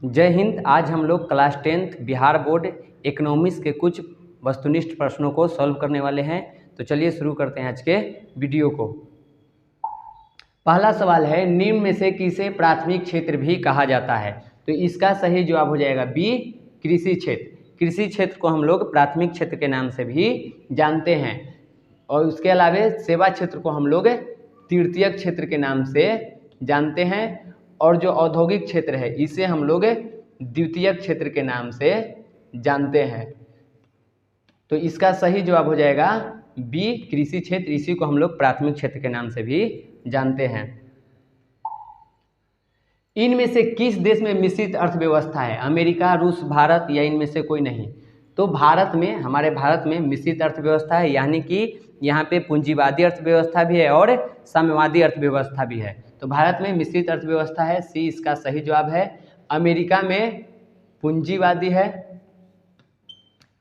जय हिंद। आज हम लोग class 10th Bihar board economics के कुछ वस्तुनिष्ठ प्रश्नों को सॉल्व करने वाले हैं। तो चलिए शुरू करते हैं आज के वीडियो को। पहला सवाल है, निम्न में से किसे प्राथमिक क्षेत्र भी कहा जाता है? तो इसका सही जवाब हो जाएगा बी, कृषि क्षेत्र। कृषि क्षेत्र को हम लोग प्राथमिक क्षेत्र के नाम से भी जानते हैं और उसके अलावा सेवा क्षेत्र को हम लोग तृतीयक क्षेत्र के नाम से जानते हैं और जो औद्योगिक क्षेत्र है इसे हम लोग द्वितीयक क्षेत्र के नाम से जानते हैं। तो इसका सही जवाब हो जाएगा बी, कृषि क्षेत्र। इसी को हम लोग प्राथमिक क्षेत्र के नाम से भी जानते हैं। इनमें से किस देश में मिश्रित अर्थव्यवस्था है? अमेरिका, रूस, भारत या इनमें से कोई नहीं? तो भारत में, हमारे भारत में मिश्रित अर्थव्यवस्था है, यानी कि यहाँ पे पूंजीवादी अर्थव्यवस्था भी है और साम्यवादी अर्थव्यवस्था भी है। तो भारत में मिश्रित अर्थव्यवस्था है, सी इसका सही जवाब है। अमेरिका में पूंजीवादी है,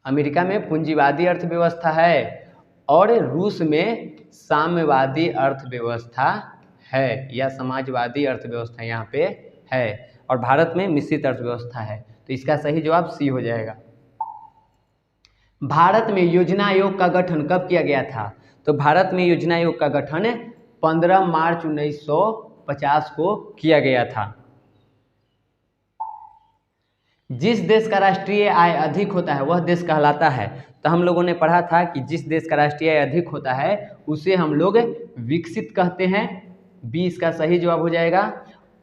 अमेरिका में पूंजीवादी अर्थव्यवस्था है और रूस में साम्यवादी अर्थव्यवस्था है या समाजवादी अर्थव्यवस्था यहाँ पे है और भारत में मिश्रित अर्थव्यवस्था है। तो इसका सही जवाब सी हो जाएगा। भारत में योजना आयोग का गठन कब किया गया था? तो भारत में योजना आयोग का गठन 15 मार्च 1950 को किया गया था। जिस देश का राष्ट्रीय आय अधिक होता है वह देश कहलाता है। तो हम लोगों ने पढ़ा था कि जिस देश का राष्ट्रीय आय अधिक होता है उसे हम लोग विकसित कहते हैं, बी इसका सही जवाब हो जाएगा।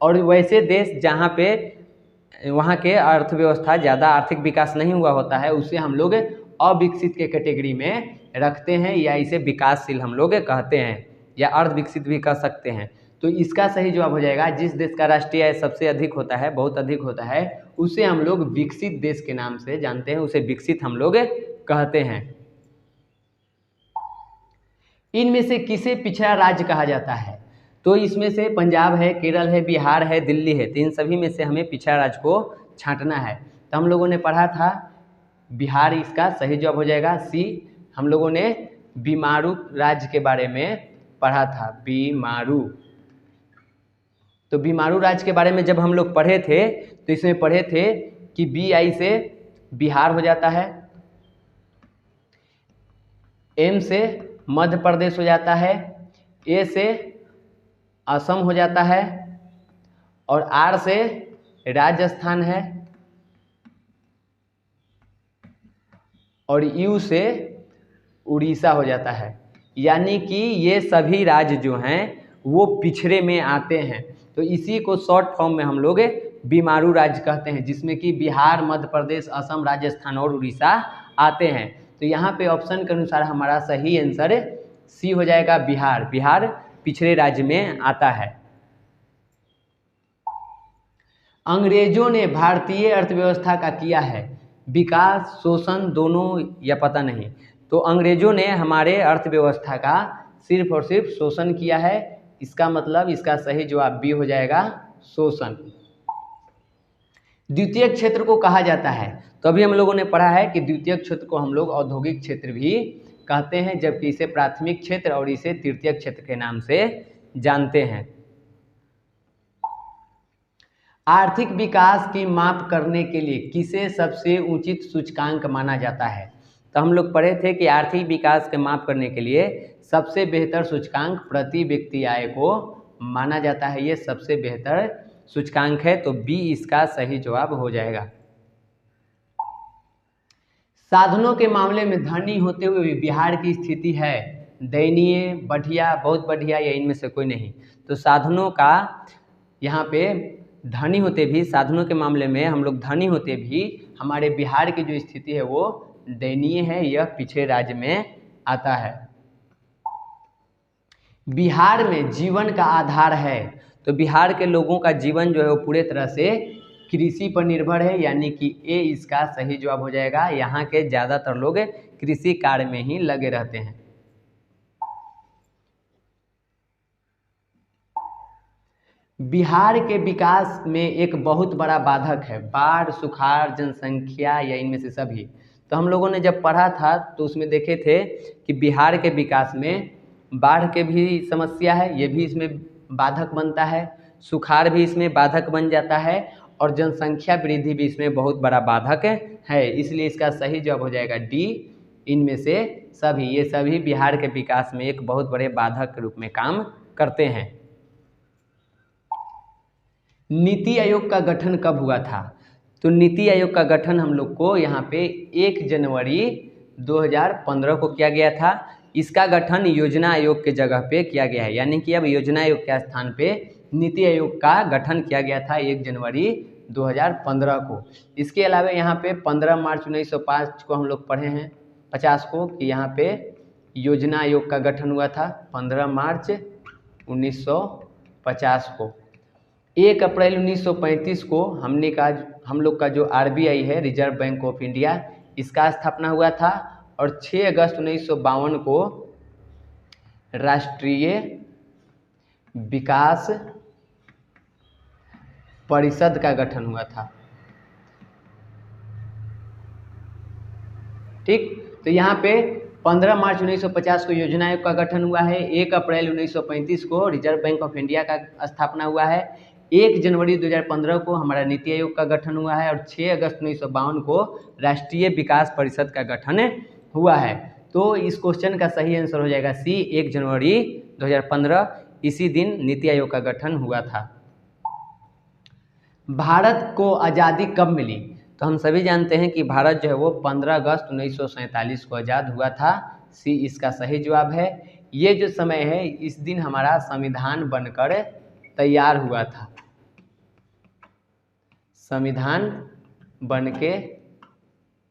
और वैसे देश जहाँ पे वहाँ के अर्थव्यवस्था ज़्यादा आर्थिक विकास नहीं हुआ होता है उसे हम लोग अविकसित के कैटेगरी में रखते हैं या इसे विकासशील हम लोग कहते हैं या अर्ध विकसित भी कह सकते हैं। तो इसका सही जवाब हो जाएगा, जिस देश का राष्ट्रीय आय सबसे अधिक होता है, बहुत अधिक होता है, उसे हम लोग विकसित देश के नाम से जानते हैं, उसे विकसित हम लोग कहते हैं। इनमें से किसे पिछड़ा राज्य कहा जाता है? तो इसमें से पंजाब है, केरल है, बिहार है, दिल्ली है। तो इन सभी में से हमें पिछड़ा राज्य को छांटना है। तो हम लोगों ने पढ़ा था बिहार, इसका सही जवाब हो जाएगा सी। हम लोगों ने बीमारू राज्य के बारे में पढ़ा था, बीमारू। तो बीमारू राज्य के बारे में जब हम लोग पढ़े थे तो इसमें पढ़े थे कि BI से बिहार हो जाता है, M से मध्य प्रदेश हो जाता है, A से असम हो जाता है और R से राजस्थान है और U से उड़ीसा हो जाता है। यानी कि ये सभी राज्य जो हैं वो पिछड़े में आते हैं। तो इसी को शॉर्ट फॉर्म में हम लोग बीमारू राज्य कहते हैं, जिसमें कि बिहार, मध्य प्रदेश, असम, राजस्थान और उड़ीसा आते हैं। तो यहाँ पे ऑप्शन के अनुसार हमारा सही आंसर सी हो जाएगा, बिहार। बिहार पिछड़े राज्य में आता है। अंग्रेजों ने भारतीय अर्थव्यवस्था का किया है विकास, शोषण, दोनों या पता नहीं? तो अंग्रेजों ने हमारे अर्थव्यवस्था का सिर्फ और सिर्फ शोषण किया है। इसका मतलब इसका सही जवाब बी हो जाएगा, शोषण। द्वितीयक क्षेत्र को कहा जाता है, तो अभी हम लोगों ने पढ़ा है कि द्वितीयक क्षेत्र को हम लोग औद्योगिक क्षेत्र भी कहते हैं, जबकि इसे प्राथमिक क्षेत्र और इसे तृतीयक क्षेत्र के नाम से जानते हैं। आर्थिक विकास की माप करने के लिए किसे सबसे उचित सूचकांक माना जाता है? तो हम लोग पढ़े थे कि आर्थिक विकास के माप करने के लिए सबसे बेहतर सूचकांक प्रति व्यक्ति आय को माना जाता है। ये सबसे बेहतर सूचकांक है, तो बी इसका सही जवाब हो जाएगा। साधनों के मामले में धनी होते हुए भी बिहार की स्थिति है दयनीय, बढ़िया, बहुत बढ़िया या इनमें से कोई नहीं? तो साधनों का यहाँ पे धनी होते भी, साधनों के मामले में हम लोग धनी होते भी हमारे बिहार की जो स्थिति है वो दयनीय है, यह पिछड़े राज्य में आता है। बिहार में जीवन का आधार है, तो बिहार के लोगों का जीवन जो है वो पूरे तरह से कृषि पर निर्भर है, यानी कि ए इसका सही जवाब हो जाएगा। यहाँ के ज़्यादातर लोग कृषि कार्य में ही लगे रहते हैं। बिहार के विकास में एक बहुत बड़ा बाधक है बाढ़, सुखाड़, जनसंख्या या इनमें से सभी? तो हम लोगों ने जब पढ़ा था तो उसमें देखे थे कि बिहार के विकास में बाढ़ के भी समस्या है, ये भी इसमें बाधक बनता है, सुखाड़ भी इसमें बाधक बन जाता है और जनसंख्या वृद्धि भी इसमें बहुत बड़ा बाधक है, इसलिए इसका सही जवाब हो जाएगा डी, इनमें से सभी। ये सभी बिहार के विकास में एक बहुत बड़े बाधक के रूप में काम करते हैं। नीति आयोग का गठन कब हुआ था? तो नीति आयोग का गठन हम लोग को यहाँ पे 1 जनवरी 2015 को किया गया था। इसका गठन योजना आयोग के जगह पे किया गया है, यानी कि अब योजना आयोग के स्थान पे नीति आयोग का गठन किया गया था 1 जनवरी 2015 को। इसके अलावा यहाँ पे 15 मार्च 1905 को हम लोग पढ़े हैं 50 को कि यहाँ पे योजना आयोग का गठन हुआ था 15 मार्च 1950 को। 1 अप्रैल 1935 को हम लोग का जो RBI है, रिजर्व बैंक ऑफ इंडिया, इसका स्थापना हुआ था। और 6 अगस्त 1952 को राष्ट्रीय विकास परिषद का गठन हुआ था। ठीक, तो यहाँ पे 15 मार्च 1950 को योजना आयोग का गठन हुआ है, 1 अप्रैल 1935 को रिजर्व बैंक ऑफ इंडिया का स्थापना हुआ है, 1 जनवरी 2015 को हमारा नीति आयोग का गठन हुआ है और 6 अगस्त 1952 को राष्ट्रीय विकास परिषद का गठन हुआ है। तो इस क्वेश्चन का सही आंसर हो जाएगा सी, 1 जनवरी 2015, इसी दिन नीति आयोग का गठन हुआ था। भारत को आज़ादी कब मिली? तो हम सभी जानते हैं कि भारत जो है वो 15 अगस्त 1947 को आज़ाद हुआ था, सी इसका सही जवाब है। ये जो समय है, इस दिन हमारा संविधान बनकर तैयार हुआ था, संविधान बन के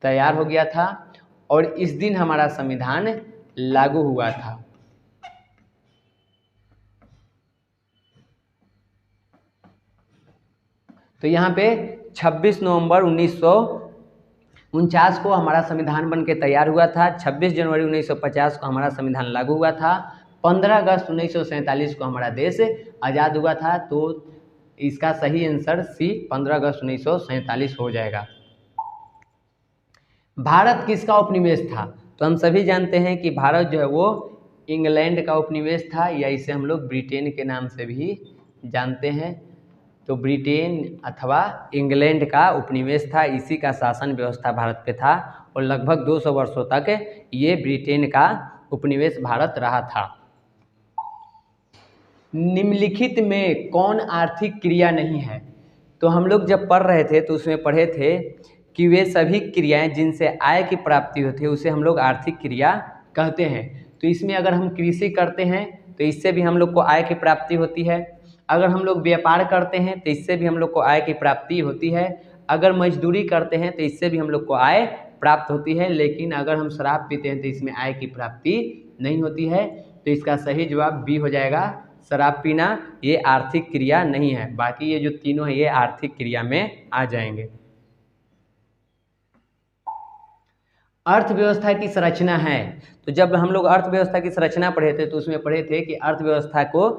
तैयार हो गया था और इस दिन हमारा संविधान लागू हुआ था। तो यहाँ पे 26 नवंबर 1949 को हमारा संविधान बन के तैयार हुआ था, 26 जनवरी 1950 को हमारा संविधान लागू हुआ था, 15 अगस्त 1947 को हमारा देश आज़ाद हुआ था। तो इसका सही आंसर सी, 15 अगस्त 1947 हो जाएगा। भारत किसका उपनिवेश था? तो हम सभी जानते हैं कि भारत जो है वो इंग्लैंड का उपनिवेश था, या इसे हम लोग ब्रिटेन के नाम से भी जानते हैं। तो ब्रिटेन अथवा इंग्लैंड का उपनिवेश था, इसी का शासन व्यवस्था भारत पे था और लगभग 200 वर्षों तक ये ब्रिटेन का उपनिवेश भारत रहा था। निम्नलिखित में कौन आर्थिक क्रिया नहीं है? तो हम लोग जब पढ़ रहे थे तो उसमें पढ़े थे कि वे सभी क्रियाएं जिनसे आय की प्राप्ति होती है उसे हम लोग आर्थिक क्रिया कहते हैं। तो इसमें अगर हम कृषि करते हैं तो इससे भी हम लोग को आय की प्राप्ति होती है, अगर हम लोग व्यापार करते हैं तो इससे भी हम लोग को आय की प्राप्ति होती है, अगर मजदूरी करते हैं तो इससे भी हम लोग को आय प्राप्त होती है। लेकिन अगर हम शराब पीते हैं तो इसमें आय की प्राप्ति नहीं होती है। तो इसका सही जवाब बी हो जाएगा, शराब पीना ये आर्थिक क्रिया नहीं है। बाकी ये जो तीनों है ये आर्थिक क्रिया में आ जाएंगे। अर्थव्यवस्था की संरचना है, तो जब हम लोग अर्थव्यवस्था की संरचना पढ़े थे तो उसमें पढ़े थे कि अर्थव्यवस्था को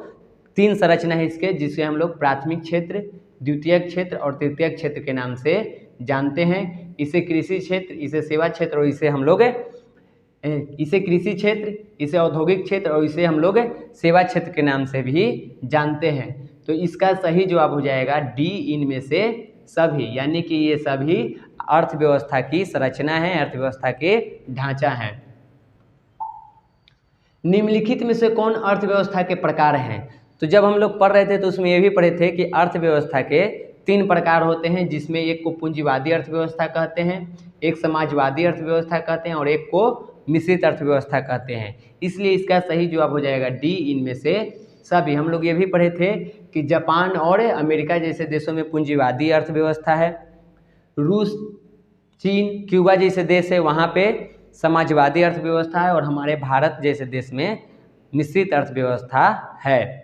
3 संरचना है इसके, जिसे हम लोग प्राथमिक क्षेत्र, द्वितीयक क्षेत्र और तृतीयक क्षेत्र के नाम से जानते हैं। इसे कृषि क्षेत्र, इसे सेवा क्षेत्र और इसे हम लोग इसे कृषि क्षेत्र, इसे औद्योगिक क्षेत्र और इसे हम लोग सेवा क्षेत्र के नाम से भी जानते हैं। तो इसका सही जवाब हो जाएगा डी, इनमें से सभी, यानी कि ये सभी अर्थव्यवस्था की संरचना है, अर्थव्यवस्था के ढांचा है। निम्नलिखित में से कौन अर्थव्यवस्था के प्रकार हैं? तो जब हम लोग पढ़ रहे थे तो उसमें ये भी पढ़े थे कि अर्थव्यवस्था के 3 प्रकार होते हैं, जिसमें एक को पूंजीवादी अर्थव्यवस्था कहते हैं, एक समाजवादी अर्थव्यवस्था कहते हैं और एक को मिश्रित अर्थव्यवस्था कहते हैं। इसलिए इसका सही जवाब हो जाएगा डी, इनमें से सभी। हम लोग ये भी पढ़े थे कि जापान और अमेरिका जैसे देशों में पूंजीवादी अर्थव्यवस्था है, रूस, चीन, क्यूबा जैसे देश है वहाँ पे समाजवादी अर्थव्यवस्था है और हमारे भारत जैसे देश में मिश्रित अर्थव्यवस्था है।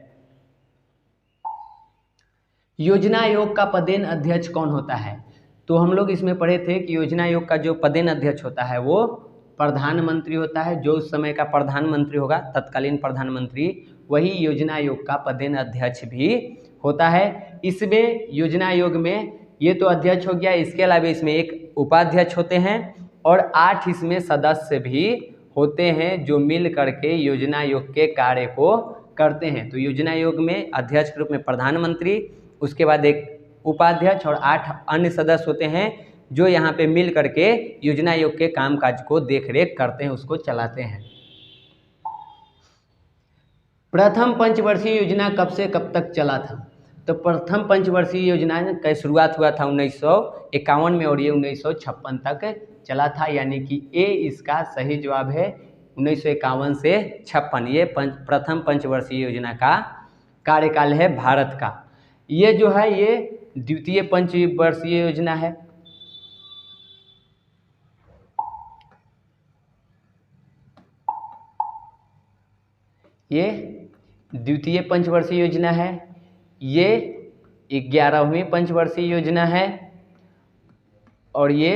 योजना आयोग का पदेन अध्यक्ष कौन होता है? तो हम लोग इसमें पढ़े थे कि योजना आयोग का जो पदेन अध्यक्ष होता है वो प्रधानमंत्री होता है। जो उस समय का प्रधानमंत्री होगा, तत्कालीन प्रधानमंत्री, वही योजना आयोग का पदेन अध्यक्ष भी होता है। इसमें योजना आयोग में ये तो अध्यक्ष हो गया, इसके अलावा इसमें एक उपाध्यक्ष होते हैं और 8 इसमें सदस्य भी होते हैं जो मिल करके योजना आयोग के कार्य को करते हैं। तो योजना आयोग में अध्यक्ष के रूप में प्रधानमंत्री, उसके बाद एक उपाध्यक्ष और 8 अन्य सदस्य होते हैं जो यहाँ पे मिल करके योजना आयोग के कामकाज को देखरेख करते हैं, उसको चलाते हैं। प्रथम पंचवर्षीय योजना कब से कब तक चला था? तो प्रथम पंचवर्षीय योजना का शुरुआत हुआ था 1951 में और ये 1956 तक चला था, यानी कि ए इसका सही जवाब है। 1951 से 56 ये प्रथम पंचवर्षीय योजना का कार्यकाल है भारत का। ये जो है ये द्वितीय पंचवर्षीय योजना है। ये द्वितीय पंचवर्षीय योजना है, ये 11वीं पंचवर्षीय योजना है और ये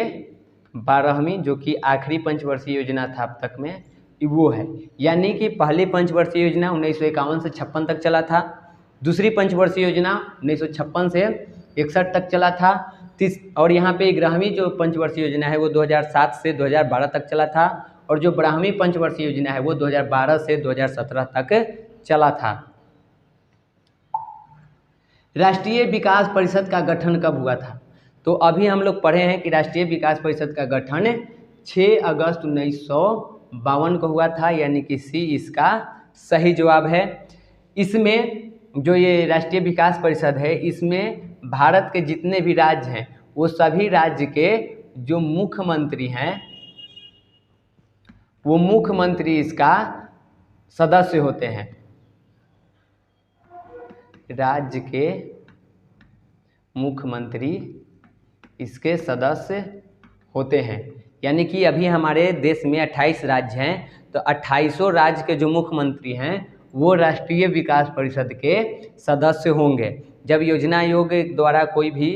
12वीं जो कि आखिरी पंचवर्षीय योजना था अब तक में वो है। यानी कि पहली पंचवर्षीय योजना 1951 से 56 तक चला था, दूसरी पंचवर्षीय योजना 1956 से 61 तक चला था, और यहाँ पे 11वीं जो पंचवर्षीय योजना है वो 2007 से 2012 तक चला था, और जो 12वीं पंचवर्षीय योजना है वो 2012 से 2017 तक चला था। राष्ट्रीय विकास परिषद का गठन कब हुआ था? तो अभी हम लोग पढ़े हैं कि राष्ट्रीय विकास परिषद का गठन 6 अगस्त 1952 को हुआ था, यानी कि सी इसका सही जवाब है। इसमें जो ये राष्ट्रीय विकास परिषद है इसमें भारत के जितने भी राज्य हैं वो सभी राज्य के जो मुख्यमंत्री हैं वो मुख्यमंत्री इसका सदस्य होते हैं। राज्य के मुख्यमंत्री इसके सदस्य होते हैं, यानी कि अभी हमारे देश में 28 राज्य हैं, तो 28 राज्य के जो मुख्यमंत्री हैं वो राष्ट्रीय विकास परिषद के सदस्य होंगे। जब योजना आयोग द्वारा कोई भी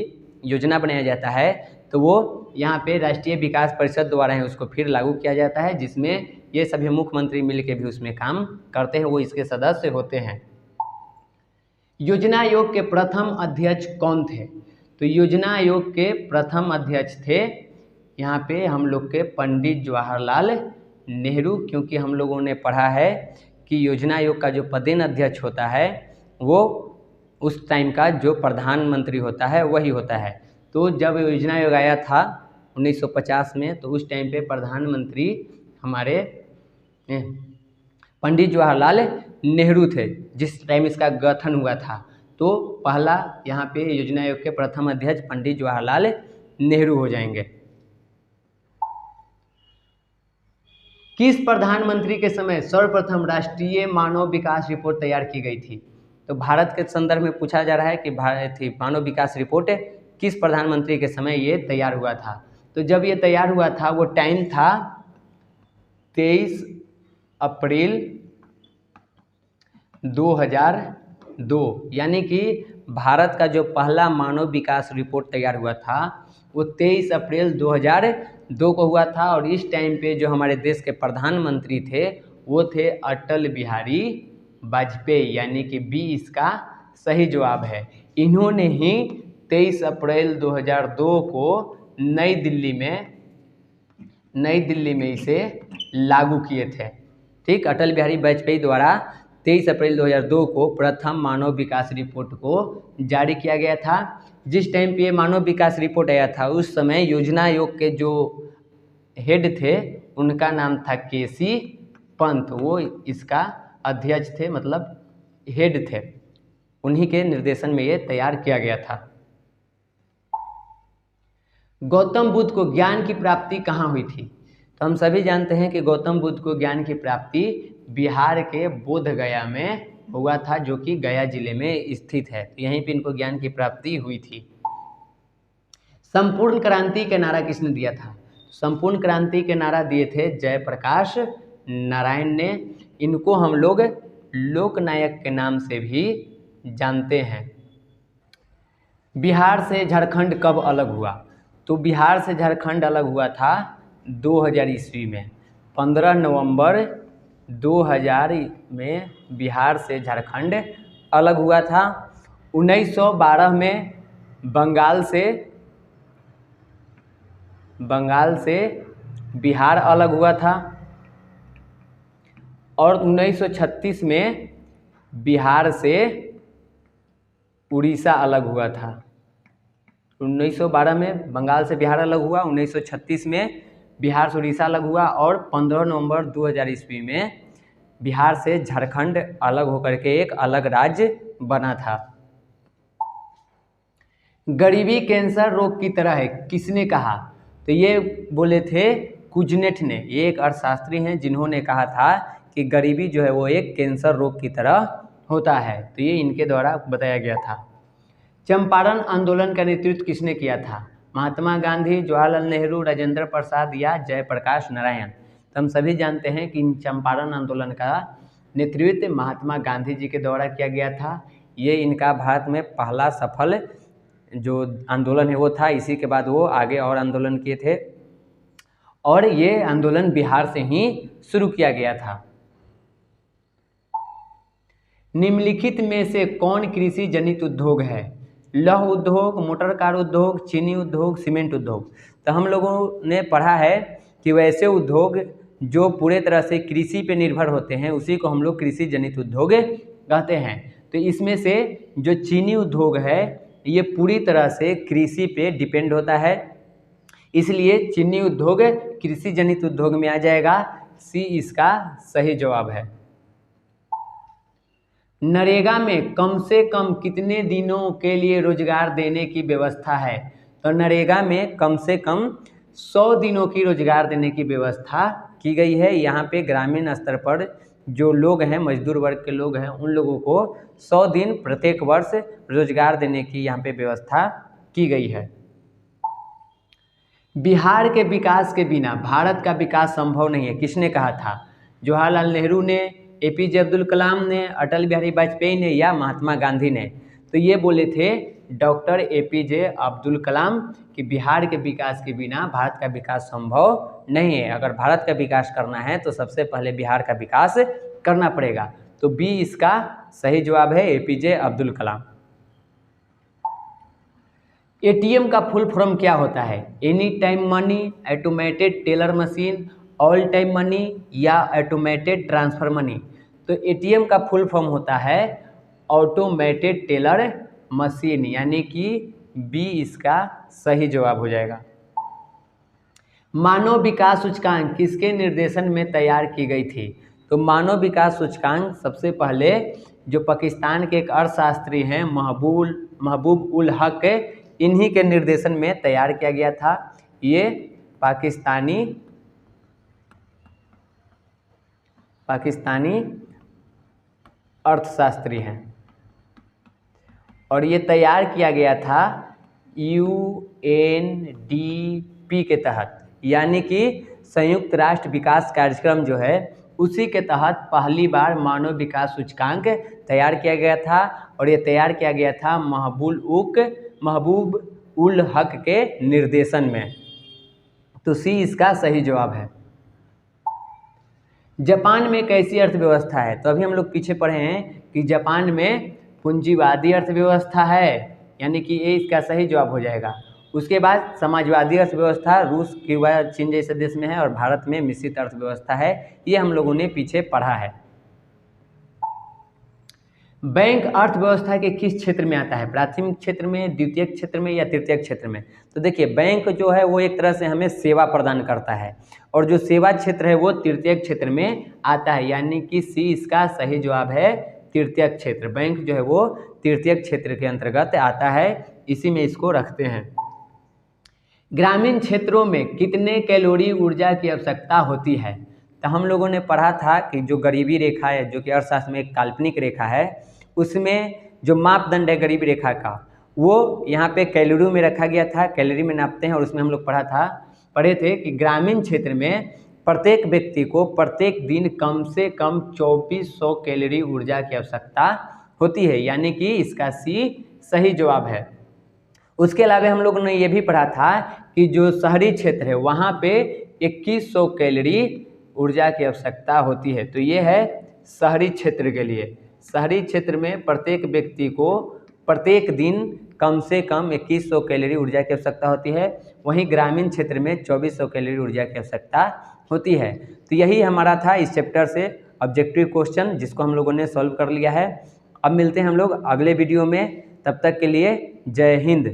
योजना बनाया जाता है तो वो यहाँ पे राष्ट्रीय विकास परिषद द्वारा है उसको फिर लागू किया जाता है, जिसमें ये सभी मुख्यमंत्री मिलकर भी उसमें काम करते हैं, वो इसके सदस्य होते हैं। योजना आयोग के प्रथम अध्यक्ष कौन थे? तो योजना आयोग के प्रथम अध्यक्ष थे यहाँ पे हम लोग के पंडित जवाहरलाल नेहरू, क्योंकि हम लोगों ने पढ़ा है कि योजना आयोग का जो पदेन अध्यक्ष होता है वो उस टाइम का जो प्रधानमंत्री होता है वही होता है। तो जब योजना आयोग आया था 1950 में तो उस टाइम पे प्रधानमंत्री हमारे पंडित जवाहरलाल नेहरू थे जिस टाइम इसका गठन हुआ था। तो पहला यहाँ पे योजना आयोग के प्रथम अध्यक्ष पंडित जवाहरलाल नेहरू हो जाएंगे। किस प्रधानमंत्री के समय सर्वप्रथम राष्ट्रीय मानव विकास रिपोर्ट तैयार की गई थी? तो भारत के संदर्भ में पूछा जा रहा है कि भारत मानव विकास रिपोर्ट किस प्रधानमंत्री के समय ये तैयार हुआ था? तो जब ये तैयार हुआ था वो टाइम था 23 अप्रैल 2002, यानी कि भारत का जो पहला मानव विकास रिपोर्ट तैयार हुआ था वो 23 अप्रैल 2002 को हुआ था। और इस टाइम पे जो हमारे देश के प्रधानमंत्री थे वो थे अटल बिहारी वाजपेयी, यानी कि बी इसका सही जवाब है। इन्होंने ही 23 अप्रैल 2002 को नई दिल्ली में इसे लागू किए थे। ठीक, अटल बिहारी वाजपेयी द्वारा 23 अप्रैल 2002 को प्रथम मानव विकास रिपोर्ट को जारी किया गया था। जिस टाइम पे मानव विकास रिपोर्ट आया था उस समय योजना आयोग के जो हेड थे उनका नाम था केसी पंत, वो इसका अध्यक्ष थे, मतलब हेड थे, उन्हीं के निर्देशन में ये तैयार किया गया था। गौतम बुद्ध को ज्ञान की प्राप्ति कहाँ हुई थी? तो हम सभी जानते हैं कि गौतम बुद्ध को ज्ञान की प्राप्ति बिहार के बोध गया में हुआ था, जो कि गया जिले में स्थित है। तो यहीं पे इनको ज्ञान की प्राप्ति हुई थी। संपूर्ण क्रांति का नारा किसने दिया था? संपूर्ण क्रांति के नारा दिए थे जयप्रकाश नारायण ने। इनको हम लोग लोकनायक के नाम से भी जानते हैं। बिहार से झारखंड कब अलग हुआ? तो बिहार से झारखंड अलग हुआ था 2000 ईस्वी में। 15 नवंबर 2000 में बिहार से झारखंड अलग हुआ था। 1912 में बंगाल से बिहार अलग हुआ था और 1936 में बिहार से उड़ीसा अलग हुआ था। 1912 में बंगाल से बिहार अलग हुआ, 1936 में बिहार से उड़ीसा अलग हुआ और 15 नवंबर 2000 ईस्वी में बिहार से झारखंड अलग होकर के एक अलग राज्य बना था। गरीबी कैंसर रोग की तरह है, किसने कहा? तो ये बोले थे कुजनेट ने। ये एक अर्थशास्त्री हैं जिन्होंने कहा था कि गरीबी जो है वो एक कैंसर रोग की तरह होता है। तो ये इनके द्वारा बताया गया था। चंपारण आंदोलन का नेतृत्व किसने किया था? महात्मा गांधी, जवाहरलाल नेहरू, राजेंद्र प्रसाद या जयप्रकाश नारायण? तो हम सभी जानते हैं कि चंपारण आंदोलन का नेतृत्व महात्मा गांधी जी के द्वारा किया गया था। ये इनका भारत में पहला सफल जो आंदोलन है वो था। इसी के बाद वो आगे और आंदोलन किए थे और ये आंदोलन बिहार से ही शुरू किया गया था। निम्नलिखित में से कौन कृषि जनित उद्योग है? लौह उद्योग, मोटर कार उद्योग, चीनी उद्योग, सीमेंट उद्योग? तो हम लोगों ने पढ़ा है कि वैसे उद्योग जो पूरे तरह से कृषि पे निर्भर होते हैं उसी को हम लोग कृषि जनित उद्योग कहते हैं। तो इसमें से जो चीनी उद्योग है ये पूरी तरह से कृषि पे डिपेंड होता है, इसलिए चीनी उद्योग कृषि जनित उद्योग में आ जाएगा। सी इसका सही जवाब है। नरेगा में कम से कम कितने दिनों के लिए रोजगार देने की व्यवस्था है? तो नरेगा में कम से कम 100 दिनों की रोजगार देने की व्यवस्था की गई है। यहाँ पे ग्रामीण स्तर पर जो लोग हैं, मजदूर वर्ग के लोग हैं, उन लोगों को 100 दिन प्रत्येक वर्ष रोजगार देने की यहाँ पे व्यवस्था की गई है। बिहार के विकास के बिना भारत का विकास संभव नहीं है, किसने कहा था? जवाहरलाल नेहरू ने, एपीजे अब्दुल कलाम ने, अटल बिहारी वाजपेयी ने या महात्मा गांधी ने? तो ये बोले थे डॉक्टर एपीजे अब्दुल कलाम कि बिहार के विकास के बिना भारत का विकास संभव नहीं है। अगर भारत का विकास करना है तो सबसे पहले बिहार का विकास करना पड़ेगा। तो बी इसका सही जवाब है, एपीजे अब्दुल कलाम। एटीएम का फुल फॉर्म क्या होता है? Any time money, automated teller machine, all time money या ऑटोमेटेड ट्रांसफर मनी? तो एटीएम का फुल फॉर्म होता है ऑटोमेटेड टेलर मशीन, यानी कि बी इसका सही जवाब हो जाएगा। मानव विकास सूचकांक किसके निर्देशन में तैयार की गई थी? तो मानव विकास सूचकांक सबसे पहले जो पाकिस्तान के एक अर्थशास्त्री हैं महबूब उल हक, इन्हीं के निर्देशन में तैयार किया गया था। ये पाकिस्तानी अर्थशास्त्री हैं और ये तैयार किया गया था UNDP के तहत, यानी कि संयुक्त राष्ट्र विकास कार्यक्रम जो है उसी के तहत पहली बार मानव विकास सूचकांक तैयार किया गया था और ये तैयार किया गया था महबूब उल हक के निर्देशन में। तो सी इसका सही जवाब है। जापान में कैसी अर्थव्यवस्था है? तो अभी हम लोग पीछे पढ़े हैं कि जापान में पूंजीवादी अर्थव्यवस्था है, यानी कि ये इसका सही जवाब हो जाएगा। उसके बाद समाजवादी अर्थव्यवस्था रूस, क्यूबा, चीन जैसे देश में है और भारत में मिश्रित अर्थव्यवस्था है। ये हम लोगों ने पीछे पढ़ा है। बैंक अर्थव्यवस्था के किस क्षेत्र में आता है? प्राथमिक क्षेत्र में, द्वितीयक क्षेत्र में या तृतीयक क्षेत्र में? तो देखिए बैंक जो है वो एक तरह से हमें सेवा प्रदान करता है और जो सेवा क्षेत्र है वो तृतीयक क्षेत्र में आता है, यानी कि सी इसका सही जवाब है, तृतीयक क्षेत्र। बैंक जो है वो तृतीयक क्षेत्र के अंतर्गत आता है, इसी में इसको रखते हैं। ग्रामीण क्षेत्रों में कितने कैलोरी ऊर्जा की आवश्यकता होती है? तो हम लोगों ने पढ़ा था कि जो गरीबी रेखा है, जो कि अर्थशास्त्र में एक काल्पनिक रेखा है, उसमें जो मापदंड है गरीबी रेखा का वो यहाँ पे कैलोरी में रखा गया था, कैलोरी में नापते हैं। और उसमें हम लोग पढ़े थे कि ग्रामीण क्षेत्र में प्रत्येक व्यक्ति को प्रत्येक दिन कम से कम 2400 कैलोरी ऊर्जा की आवश्यकता होती है, यानी कि इसका सी सही जवाब है। उसके अलावा हम लोगों ने ये भी पढ़ा था कि जो शहरी क्षेत्र है वहाँ पे 2100 कैलोरी ऊर्जा की आवश्यकता होती है। तो ये है शहरी क्षेत्र के लिए। शहरी क्षेत्र में प्रत्येक व्यक्ति को प्रत्येक दिन कम से कम 2100 कैलोरी ऊर्जा की आवश्यकता होती है, वहीं ग्रामीण क्षेत्र में 2400 कैलोरी ऊर्जा की आवश्यकता होती है। तो यही हमारा था इस चैप्टर से ऑब्जेक्टिव क्वेश्चन, जिसको हम लोगों ने सॉल्व कर लिया है। अब मिलते हैं हम लोग अगले वीडियो में, तब तक के लिए जय हिंद।